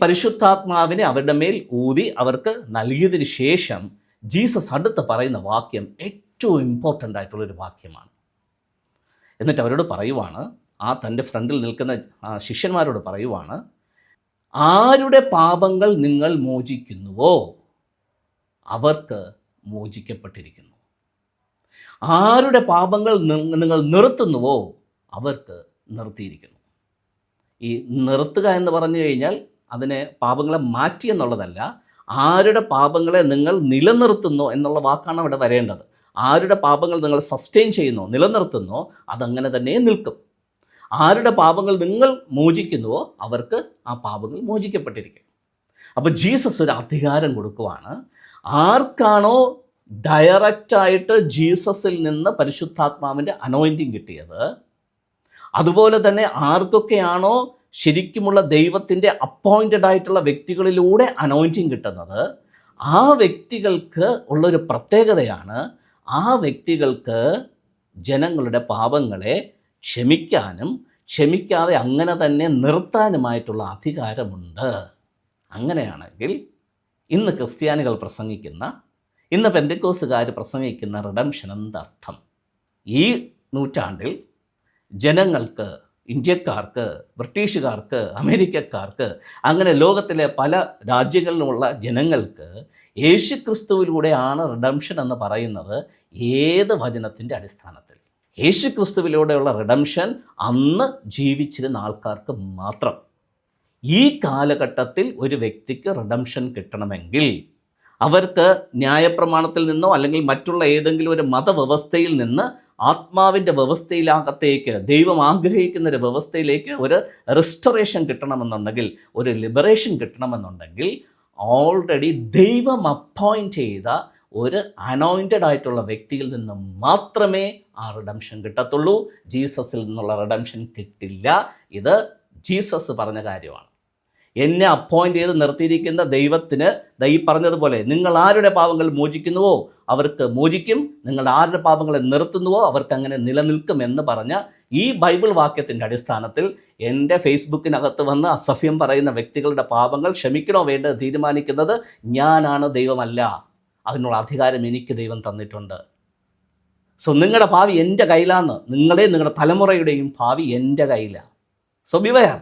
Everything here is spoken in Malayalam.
പരിശുദ്ധാത്മാവിനെ അവരുടെ മേൽ ഊതി അവർക്ക് നൽകിയതിന് ശേഷം ജീസസ് അടുത്ത് പറയുന്ന വാക്യം ഏറ്റവും ഇമ്പോർട്ടൻ്റ് ആയിട്ടുള്ളൊരു വാക്യമാണ്. എന്നിട്ട് അവരോട് പറയുവാണ്, ആ തൻ്റെ ഫ്രണ്ടിൽ നിൽക്കുന്ന ശിഷ്യന്മാരോട് പറയുവാണ്, ആരുടെ പാപങ്ങൾ നിങ്ങൾ മോചിക്കുന്നുവോ അവർക്ക് മോചിക്കപ്പെട്ടിരിക്കുന്നു, ആരുടെ പാപങ്ങൾ നിങ്ങൾ നിർത്തുന്നുവോ അവർക്ക് നിർത്തിയിരിക്കുന്നു. ഈ നിർത്തുക എന്ന് പറഞ്ഞു കഴിഞ്ഞാൽ അതിനെ പാപങ്ങളെ മാറ്റി എന്നുള്ളതല്ല, ആരുടെ പാപങ്ങളെ നിങ്ങൾ നിലനിർത്തുന്നോ എന്നുള്ള വാക്കാണ് അവിടെ വരേണ്ടത്. ആരുടെ പാപങ്ങൾ നിങ്ങൾ സസ്റ്റെയിൻ ചെയ്യുന്നോ, നിലനിർത്തുന്നോ, അതങ്ങനെ തന്നെ നിൽക്കും. ആരുടെ പാപങ്ങൾ നിങ്ങൾ മോചിക്കുന്നുവോ അവർക്ക് ആ പാപങ്ങൾ മോചിക്കപ്പെട്ടിരിക്കും. അപ്പോൾ ജീസസ് ഒരു അധികാരം കൊടുക്കുവാണ്. ആർക്കാണോ ഡയറക്റ്റായിട്ട് ജീസസിൽ നിന്ന് പരിശുദ്ധാത്മാവിൻ്റെ അനോയിൻറ്റിങ് കിട്ടിയത്, അതുപോലെ തന്നെ ആർക്കൊക്കെയാണോ ശരിക്കുമുള്ള ദൈവത്തിൻ്റെ അപ്പോയിൻറ്റഡ് ആയിട്ടുള്ള വ്യക്തികളിലൂടെ അനോയിൻറ്റിങ് കിട്ടുന്നത്, ആ വ്യക്തികൾക്ക് ഉള്ളൊരു പ്രത്യേകതയാണ്, ആ വ്യക്തികൾക്ക് ജനങ്ങളുടെ പാപങ്ങളെ ക്ഷമിക്കാനും ക്ഷമിക്കാതെ അങ്ങനെ തന്നെ നിർത്താനുമായിട്ടുള്ള അധികാരമുണ്ട്. അങ്ങനെയാണെങ്കിൽ ഇന്ന് ക്രിസ്ത്യാനികൾ പ്രസംഗിക്കുന്ന, ഇന്ന് പെന്തക്കോസ്തുകാർ പ്രസംഗിക്കുന്ന റിഡംഷൻ എന്തർത്ഥം? ഈ നൂറ്റാണ്ടിൽ ജനങ്ങൾക്ക്, ഇന്ത്യക്കാർക്ക്, ബ്രിട്ടീഷുകാർക്ക്, അമേരിക്കക്കാർക്ക്, അങ്ങനെ ലോകത്തിലെ പല രാജ്യങ്ങളിലുമുള്ള ജനങ്ങൾക്ക് യേശുക്രിസ്തുവിലൂടെയാണ് റിഡംഷൻ എന്ന് പറയുന്നത് ഏത് വചനത്തിൻ്റെ അടിസ്ഥാനത്തിൽ? യേശുക്രിസ്തുവിലൂടെയുള്ള റിഡംഷൻ അന്ന് ജീവിച്ചിരുന്ന ആൾക്കാർക്ക് മാത്രം. ഈ കാലഘട്ടത്തിൽ ഒരു വ്യക്തിക്ക് റിഡംഷൻ കിട്ടണമെങ്കിൽ അവർക്ക് ന്യായപ്രമാണത്തിൽ നിന്നോ അല്ലെങ്കിൽ മറ്റുള്ള ഏതെങ്കിലും ഒരു മതവ്യവസ്ഥയിൽ നിന്ന് ആത്മാവിൻ്റെ വ്യവസ്ഥയിലകത്തേക്ക്, ദൈവം ആഗ്രഹിക്കുന്ന ഒരു വ്യവസ്ഥയിലേക്ക് ഒരു റെസ്റ്റോറേഷൻ കിട്ടണമെന്നുണ്ടെങ്കിൽ, ഒരു ലിബറേഷൻ കിട്ടണമെന്നുണ്ടെങ്കിൽ ഓൾറെഡി ദൈവം അപ്പോയിൻറ്റ് ചെയ്ത ഒരു അനോയിൻറ്റഡ് ആയിട്ടുള്ള വ്യക്തിയിൽ നിന്ന് മാത്രമേ ആ റിഡംഷൻ കിട്ടത്തുള്ളൂ. ജീസസിൽ നിന്നുള്ള റിഡംഷൻ കിട്ടില്ല. ഇത് ജീസസ് പറഞ്ഞ കാര്യമാണ്. എന്നെ അപ്പോയിൻ്റ് ചെയ്ത് നിർത്തിയിരിക്കുന്ന ദൈവത്തിന് ഈ പറഞ്ഞതുപോലെ, നിങ്ങൾ ആരുടെ പാപങ്ങൾ മോചിക്കുന്നുവോ അവർക്ക് മോചിക്കും, നിങ്ങൾ ആരുടെ പാപങ്ങളെ നിർത്തുന്നുവോ അവർക്ക് അങ്ങനെ നിലനിൽക്കും എന്ന് പറഞ്ഞ ഈ ബൈബിൾ വാക്യത്തിൻ്റെ അടിസ്ഥാനത്തിൽ എൻ്റെ ഫേസ്ബുക്കിനകത്ത് വന്ന് അസഭ്യം പറയുന്ന വ്യക്തികളുടെ പാപങ്ങൾ ക്ഷമിക്കണോ വേണ്ടത് തീരുമാനിക്കുന്നത് ഞാനാണ്, ദൈവമല്ല. അതിനുള്ള അധികാരം എനിക്ക് ദൈവം തന്നിട്ടുണ്ട്. സോ നിങ്ങളുടെ ഭാവി എൻ്റെ കയ്യിലാണ്. നിങ്ങളുടെയും നിങ്ങളുടെ തലമുറയുടെയും ഭാവി എൻ്റെ കയ്യിലാണ്. So beware.